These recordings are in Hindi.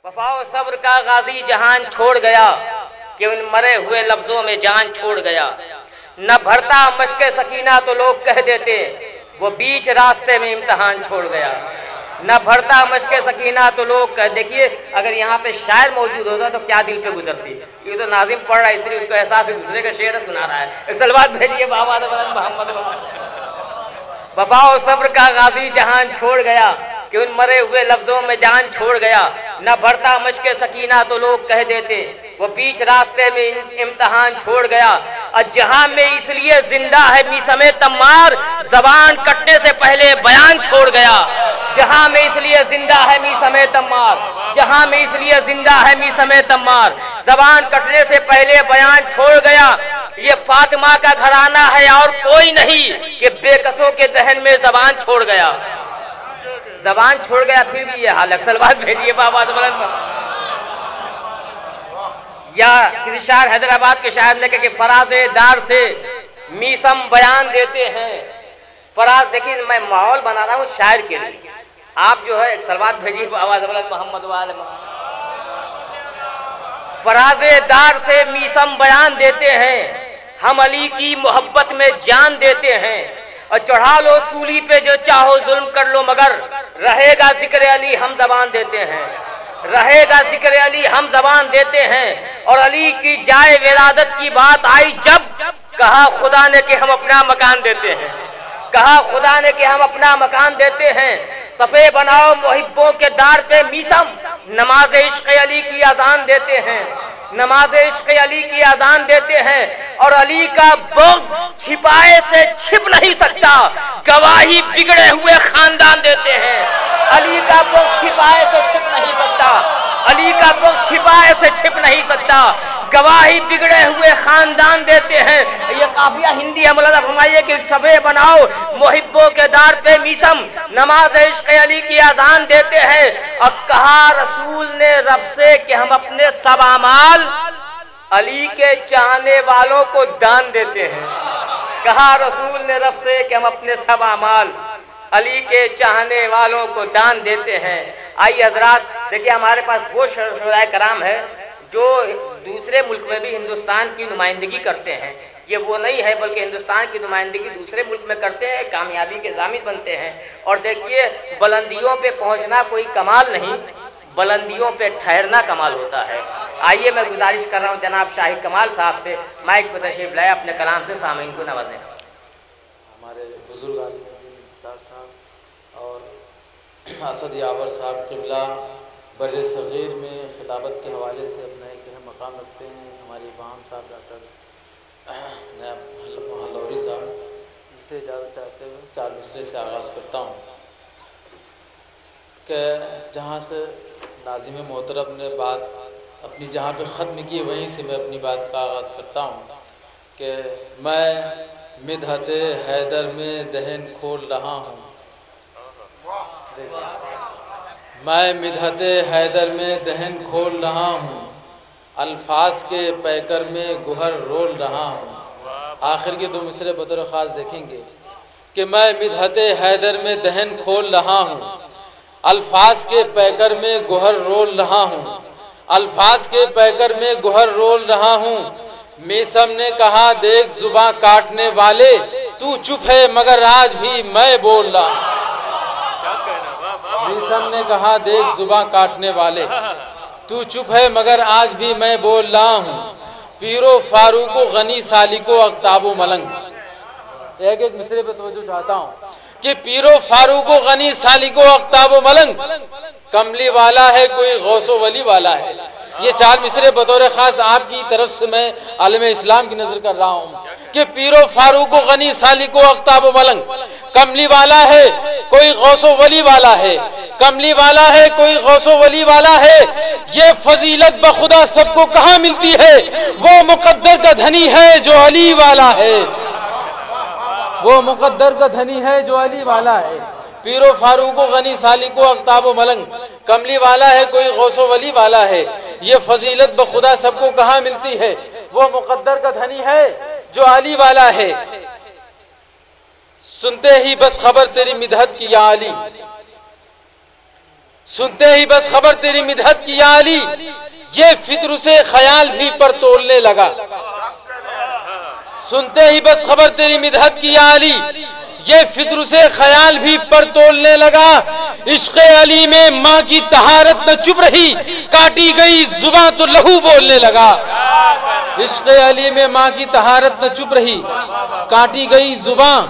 वफा सब्र का गाजी जहान छोड़ गया कि उन मरे हुए लफ्जों में जान छोड़ गया। न भरता मशक़े सकीना तो लोग कह देते वो बीच रास्ते में इम्तहान छोड़ गया। न भरता मशक़े सकीना तो लोग कह, देखिए अगर यहाँ पे शायर मौजूद होता तो क्या दिल पे गुजरती। ये तो नाजिम पढ़ रहा है इसलिए उसको एहसास है, दूसरे का शेर सुना रहा है। एक सलवात भेजिए बाबा मोहम्मद। वफा सब्र का गाजी जहान छोड़ गया कि उन मरे हुए लफ्जों में जान छोड़ गया। न भरता मशक़े सकीना तो लोग कह देते वो बीच रास्ते में इम्तहान छोड़ गया। और जहां में इसलिए जिंदा है मीसमे तम्मार, जबान कटने से पहले बयान छोड़ गया। जहां में इसलिए जिंदा है मीसमे तम्मार, जहां में इसलिए जिंदा है मीसमे तम्मार, जबान कटने से पहले बयान छोड़ गया। ये फातिमा का घराना है और कोई नहीं कि बेकसों के दहन में जबान छोड़ गया। जबान छोड़ गया फिर भी ये हाल। सलवात भेजिए बाबा। या किसी शायर हैदराबाद के शायर ने कहा कि फराज़े दार से मीसम बयान देते हैं। फराज देखिए मैं माहौल बना रहा हूँ शायर के लिए, आप जो है एक सलवात भेजिए बाबा मोहम्मद वाले। फराज़े दार से मीसम बयान देते हैं, हम अली की मोहब्बत में जान देते हैं। और चढ़ा लो सूली पे जो चाहो जुल्म कर लो मगर रहेगा जिक्र अली हम जबान देते हैं, रहेगा जिक्र अली हम जबान देते हैं। और अली की जाए विरादत की बात आई जब, कहा खुदा ने कि हम अपना मकान देते हैं, कहा खुदा ने कि हम अपना मकान देते हैं। सफ़े बनाओ मुहिब्बों के दार पे मीसम, नमाज इश्क़ अली की अजान देते हैं, नमाज इश्क़ अली की अजान देते हैं। और अली का बुग़्ज़ छिपाए से छिप नहीं सकता, गवाही बिगड़े हुए खानदान देते हैं। अली का बुग़्ज़ छिपाए से छिप नहीं सकता, अली का बुग़्ज़ छिपाए से छिप नहीं सकता, गवाही बिगड़े हुए खानदान देते हैं। ये काफिया हिंदी है, मौलाना फरमाइए कि सफ़े बनाओ मुहिब्बों के दार पे मीसम, नमाज इश्क़ अली की अजान देते हैं। और कहा रसूल ने रब से कि हम अपने सब अमाल अली के चाहने वालों को दान देते हैं। कहा रसूल ने रब से कि हम अपने सब अमाल अली के चाहने वालों को दान देते हैं। आइए हजरात देखिए हमारे पास वो शुहदाए कराम है जो दूसरे मुल्क में भी हिंदुस्तान की नुमाइंदगी करते हैं। ये वो नहीं है बल्कि हिंदुस्तान की नुमाइंदगी दूसरे मुल्क में करते हैं, कामयाबी के ज़ामिन बनते हैं। और देखिए बुलंदियों पे पहुंचना कोई कमाल नहीं, बुलंदियों पे ठहरना कमाल होता है। आइए मैं गुजारिश कर रहा हूँ जनाब शाहिद कमाल साहब से, माइक पर तशरीफ लाए, अपने कलाम से सामीन को नवाजें। हमारे बुजुर्ग साहब और असद यावर साहब क़िबला बर्रे सग़ीर में खिताबत के हवाले से अपना एक अहम मकाम रखते हैं। हमारे इमाम साहब डॉक्टर हलौरी साहब, इनसे इजाज़त चाहते हुए 4 मिसरे से आगाज़ करता हूँ कि जहाँ से नाज़िम मोहतरम ने बात अपनी जहाँ पे ख़त्म की वहीं से मैं अपनी बात का आगाज़ करता हूँ कि मैं मिदहत हैदर में दहन खोल रहा हूँ। मैं मिदहत हैदर में दहन खोल रहा हूँ, अल्फाज के पैकर में गुहर रोल रहा हूँ। आखिर के 2 मिसरे बतौर ख़ास देखेंगे कि मैं मिदहत हैदर में दहन खोल रहा हूँ, अल्फाज के पैकर में गुहर रोल रहा हूँ, अल्फाज के पैकर में गुहर रोल रहा हूँ। मीसम ने कहा देख जुबां काटने वाले, तू चुप है मगर आज भी मैं बोल रहा हूँ। मीसम ने कहा देख जुबां काटने वाले, तू चुप है मगर आज भी मैं बोल रहा हूँ। पीरो फारूको गनी सालिको अख्ताबो मलंग। एक एक मिसरे पे तवज्जो चाहता हूँ कि पीरो फारूको गनी सालिको अख्ताबो मलंग, कमली वाला है कोई गौसो वली वाला है। ये 4 मिसरे बतौर ख़ास आपकी तरफ से मैं आलम इस्लाम की नज़र कर रहा हूँ कि पीरो फारूको गनी सालिको अख्ताबो मलंग, कमली वाला है कोई गौसो वली वाला है, कमली वाला है कोई गौसो वली वाला है। ये फजीलत बखुदा सबको कहाँ मिलती है, वो मुकद्दर का धनी है जो अली वाला है, वो मुकद्दर का धनी है जो अली वाला है। पीरो फारूको गनी सालिको अख्ताबो मलंग, कमली वाला है कोई गौसो वली वाला है। ये फजीलत बखुदा सबको कहाँ मिलती है, वो मुकद्दर का धनी है जो अली वाला है। सुनते ही बस खबर तेरी मिदहत की या अली, सुनते ही बस खबर तेरी मिदहत की या अली, ये फिक्र से ख्याल भी पर तोड़ने लगा। सुनते ही बस खबर तेरी मिदहत की या अली, ये फिक्र से ख्याल भी पर तोड़ने लगा। इश्क़े अली में माँ की तहारत न चुप रही, काटी गई जुबान तो लहू बोलने लगा। इश्क़े अली में माँ की तहारत न चुप रही, काटी गई जुबान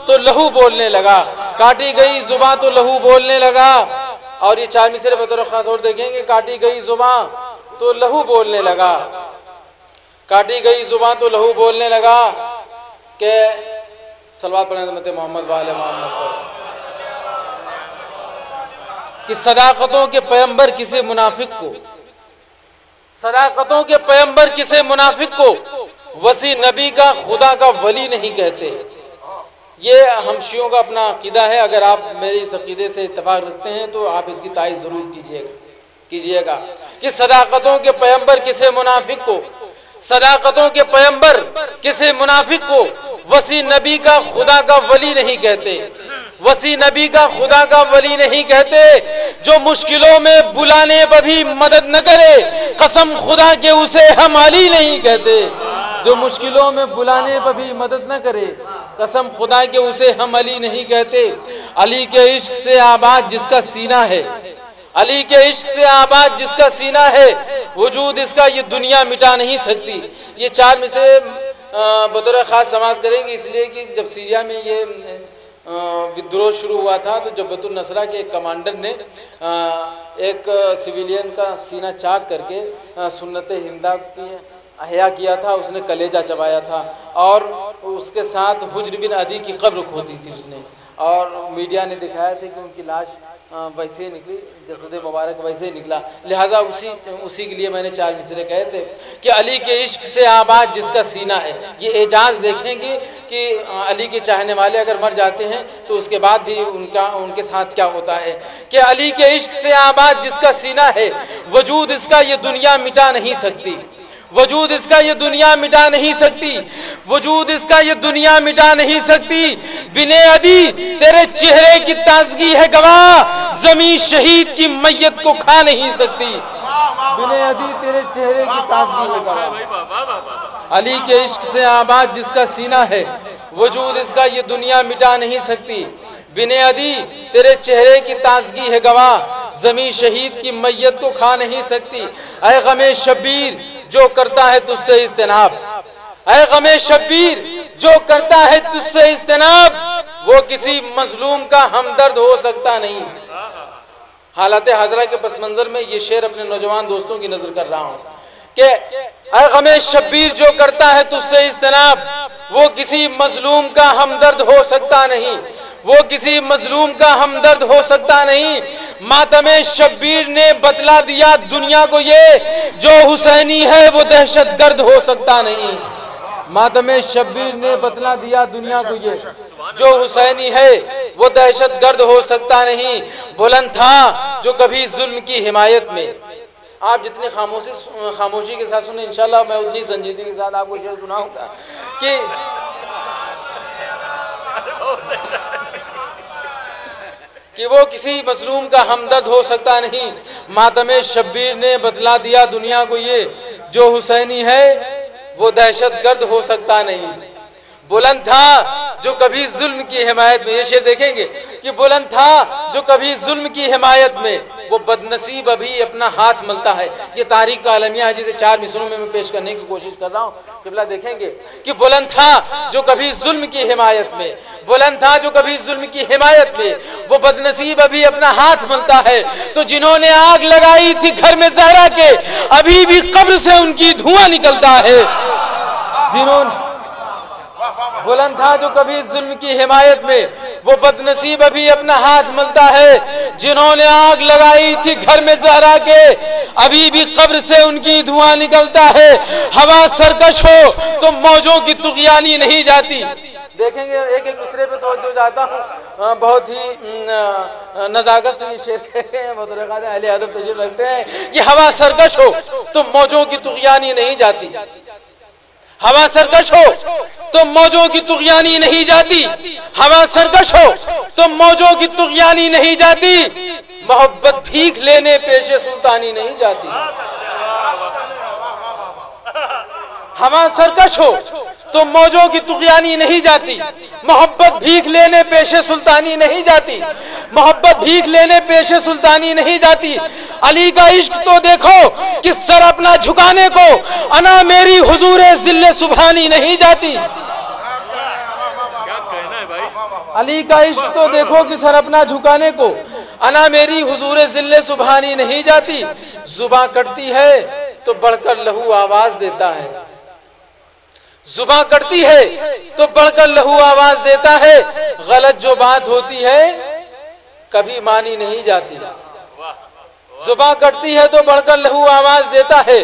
तो लहू बोलने लगा। काटी गई जुबान तो लहू बोलने लगा। और ये 4 मिसरे बतौर खास और देखेंगे, काटी गई जुबान तो लहू बोलने लगा। काटी गई जुबान तो लहू बोलने लगा। के सलवात पढ़ें उम्मत मोहम्मद वाले मोहम्मद पर कि सदाकतों के पैगंबर किसे मुनाफिक को, सदाकतों के पैगंबर किसे मुनाफिक को वसी नबी का खुदा का वली नहीं कहते। ये हम शियों का अपना अकीदा है। अगर आप मेरे इस अकीदे से इत्तेफाक रखते हैं तो आप इसकी तायीद जरूर कीजिएगा कि सदाकतों के पैगंबर किसे मुनाफिक को, सदाकतों के पैगंबर किसे मुनाफिक को वसी नबी का खुदा का वली नहीं कहते। वसी नबी का खुदा का वली नहीं कहते। जो मुश्किलों में बुलाने पर भी मदद न करे, कसम खुदा के उसे हम अली नहीं कहते। जो मुश्किलों में बुलाने पर भी मदद न करे, कसम खुदा के उसे हम अली नहीं कहते। अली के इश्क से आबाद जिसका सीना है, अली के इश्क से आबाद जिसका सीना है, वजूद इसका ये दुनिया मिटा नहीं सकती। ये 4 में से बतौर खास समाप्त करेंगे, इसलिए कि जब सीरिया में ये विद्रोह शुरू हुआ था तो जबतुल नसरा के एक कमांडर ने एक सिविलियन का सीना चाक करके सुन्नत हिंदा की अहया किया था। उसने कलेजा चबाया था और उसके साथ हुज्र बिन अदी की कब्र खोदी थी उसने। और मीडिया ने दिखाया था कि उनकी लाश वैसे ही निकली, जसद मुबारक वैसे ही निकला। लिहाजा उसी के लिए मैंने 4 मिसरे कहे थे कि अली के इश्क से आबाद जिसका सीना है। ये एजाज देखेंगे कि अली के चाहने वाले अगर मर जाते हैं तो उसके बाद भी उनके साथ क्या होता है। कि अली के इश्क से आबाद जिसका सीना है, वजूद इसका ये दुनिया मिटा नहीं सकती। वजूद इसका ये दुनिया मिटा नहीं सकती। वजूद इसका ये दुनिया मिटा नहीं सकती। बिने अदी तेरे चेहरे की ताजगी है गवाह, जमीन शहीद की मैयत को खा नहीं सकती। बिने अदी तेरे चेहरे की ताजगी है गवाह। अली के इश्क से आबाद जिसका सीना है, वजूद इसका ये दुनिया मिटा नहीं सकती। बिने अदी तेरे चेहरे की ताजगी है गवाह, जमीन शहीद की मैयत को खा नहीं सकती। ऐ गमे शब्बीर जो करता है तुझसे इज्तिनाब, ऐ गमे शब्बीर जो करता है तुझसे इज्तिनाब, वो किसी मजलूम का हमदर्द हो सकता नहीं। हालात हाजरा के पस मंजर में ये शेर अपने नौजवान दोस्तों की नजर कर रहा हूँ कि ऐ गमे शब्बीर जो करता है तुझसे इज्तिनाब, वो किसी मजलूम का हमदर्द हो सकता नहीं। वो किसी मजलूम का हमदर्द हो सकता नहीं। मातमे शब्बीर ने बतला दिया दुनिया को ये, जो हुसैनी है वो दहशत गर्द हो सकता नहीं। मातमे शब्बीर ने बतला दिया दुनिया को ये, जो हुसैनी है वो दहशत गर्द हो सकता नहीं। बुलंद था जो कभी जुल्म की हिमायत में। आप जितनी खामोशी के साथ सुने, इंशाल्लाह मैं उतनी संजीदगी के साथ आपको शेर सुनाऊंगा कि वो किसी मजलूम का हमदर्द हो सकता नहीं। मातमे शब्बीर ने बतला दिया दुनिया को ये, जो हुसैनी है वो दहशत गर्द हो सकता नहीं। बुलंद था जो कभी जुल्म की हिमायत में, ये शेर देखेंगे कि बुलंद था जो कभी जुल्म की हिमायत में, वो बदनसीब अभी अपना हाथ मलता है। ये तारीख का अलमिया है जिसे 4 मिसरों में मैं पेश करने की कोशिश कर रहा हूँ। किबला देखेंगे कि बुलंद था जो कभी जुल्म की हिमायत में, बुलंद था जो कभी जुल्म की हिमायत में, वो बदनसीब अभी अपना हाथ मलता है। तो जिन्होंने आग लगाई थी घर में ज़हरा के, अभी भी कब्र से उनकी धुआं निकलता है। जिन्होंने बुलंद था जो कभी जुल्म की हिमायत में, वो बदनसीब अभी अपना हाथ मलता है। जिन्होंने आग लगाई थी घर में ज़हरा के, अभी भी कब्र से उनकी धुआं निकलता है। हवा सरकश हो तो मौजों की तुग़यानी नहीं जाती। देखेंगे एक एक मिसरे पे तो जाता हूँ, बहुत ही नज़ाकत से शेर कहते हैं, बहुत अहले अदब तशरीफ रखते हैं कि हवा सरकश हो तो मौजों की तुग़यानी नहीं जाती। हवा सरकश हो तो मौजों की तुग़यानी नहीं जाती। हवा सरकश हो तो मौजों की तुग़यानी नहीं जाती। मोहब्बत भीख लेने पेशे सुल्तानी नहीं जाती। हवा सरकश हो तो मौजों की तुग़यानी नहीं जाती। मोहब्बत भीख लेने पेशे सुल्तानी नहीं जाती। मोहब्बत भीख लेने पेशे सुल्तानी नहीं जाती। अली का इश्क तो देखो कि सर अपना झुकाने को अना मेरी हुजूरे ज़िल्ले सुभानी नहीं जाती। अली का इश्क तो देखो कि सर अपना झुकाने को अना मेरी हुजूरे ज़िल्ले सुभानी नहीं जाती। जुबां कटती है तो बढ़कर लहू आवाज देता है। जुबां कटती है तो बढ़कर लहू आवाज देता है। गलत जो बात होती है कभी मानी नहीं जाती। जुबां कटती है तो बढ़कर लहू आवाज देता है।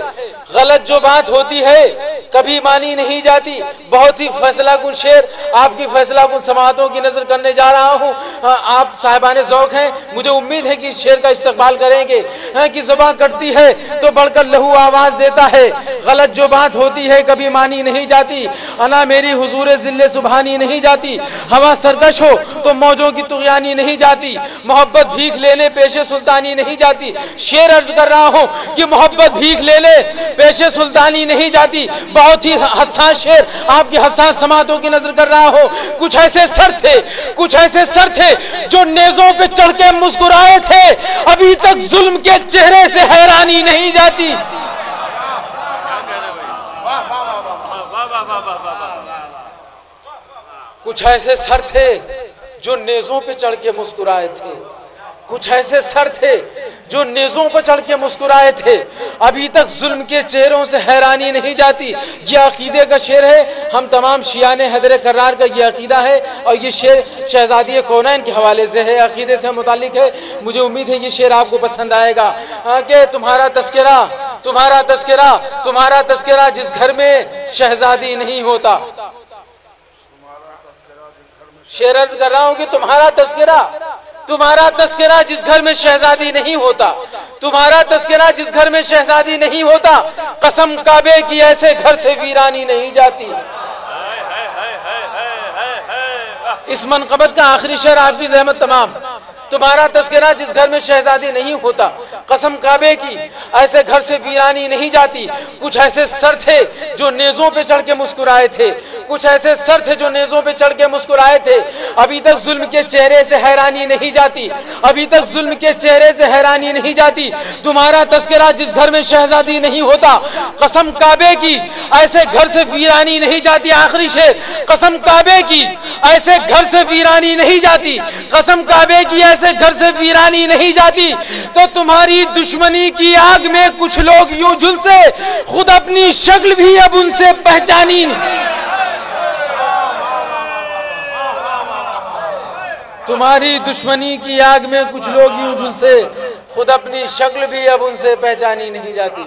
गलत जो बात होती है कभी मानी नहीं जाती। बहुत ही फैसला कुन शेर आपकी फैसला कुन समातों की नजर करने जा रहा हूँ। आप साहिबाने ज़ौक़ हैं, मुझे उम्मीद है कि शेर का इस्तकबाल करेंगे। कि जुबां कटती है तो बढ़कर लहू आवाज देता है। गलत जो बात होती है कभी मानी नहीं जाती। अना मेरी हुजूरे ज़िल्ले सुभानी नहीं जाती। हवा सरकश हो तो मौजों की तुग़यानी नहीं जाती। मोहब्बत भीख लेने पेशे सुल्तानी नहीं जाती। शेर अर्ज कर रहा हूँ कि मोहब्बत भीख लेने पेशे सुल्तानी नहीं जाती। बहुत ही हसास शेर आपकी हसास समातों की नजर कर रहा हो। कुछ ऐसे सर थे, कुछ ऐसे सर थे जो नेज़ों पे चढ़ के मुस्कुराए थे। अभी तक जुल्म के चेहरे से हैरानी नहीं जाती। कुछ ऐसे सर थे जो नेज़ों पे चढ़ के मुस्कुराए थे। कुछ ऐसे सर थे जो नेज़ों पर चढ़ के मुस्कुराए थे। अभी तक जुल्म के चेहरों से हैरानी नहीं जाती। यह अकीदे का शेर है। हम तमाम शियाने हैदर करार का यह अकीदा है और ये शेर शहजादी कौनैन के हवाले से है, अकीदे से मुतालिक है। मुझे उम्मीद है ये शेर आपको पसंद आएगा। कि तुम्हारा तस्करा, तुम्हारा तस्करा, तुम्हारा तस्करा जिस घर में शहजादी नहीं होता। शेर अर्ज कर रहा हूं कि तुम्हारा तस्करा, तुम्हारा तस्करा जिस घर में शहजादी नहीं होता। तुम्हारा तस्करा जिस घर में शहजादी नहीं होता। कसम काबे की ऐसे घर से वीरानी नहीं जाती। इस मनक़बत का आखिरी शेर आपकी ज़हमत तमाम। तुम्हारा तस्करा जिस घर में शहजादी नहीं होता। कसम काबे की ऐसे घर से वीरानी नहीं जाती। कुछ ऐसे सर थे जो नेज़ों पे चढ़ के मुस्कुराए थे। कुछ ऐसे सर थे जो नेज़ों पे चढ़ के मुस्कुराए थे। अभी तक जुल्म के चेहरे से हैरानी नहीं जाती। अभी तक जुल्म के चेहरे से हैरानी नहीं जाती। तुम्हारा तस्करा जिस घर में शहजादी नहीं होता। कसम काबे की ऐसे घर से वीरानी नहीं जाती। आखिरी शेर, कसम काबे की ऐसे घर से वीरानी नहीं जाती। कसम काबे की ऐसे घर से वीरानी नहीं जाती। तो तुम्हारी दुश्मनी की आग में कुछ लोग यूं झुलसे, खुद अपनी शक्ल भी अब उनसे पहचानी नहीं। तुम्हारी दुश्मनी की आग में कुछ लोग यूं झुलसे, खुद अपनी शक्ल भी अब उनसे पहचानी नहीं जाती।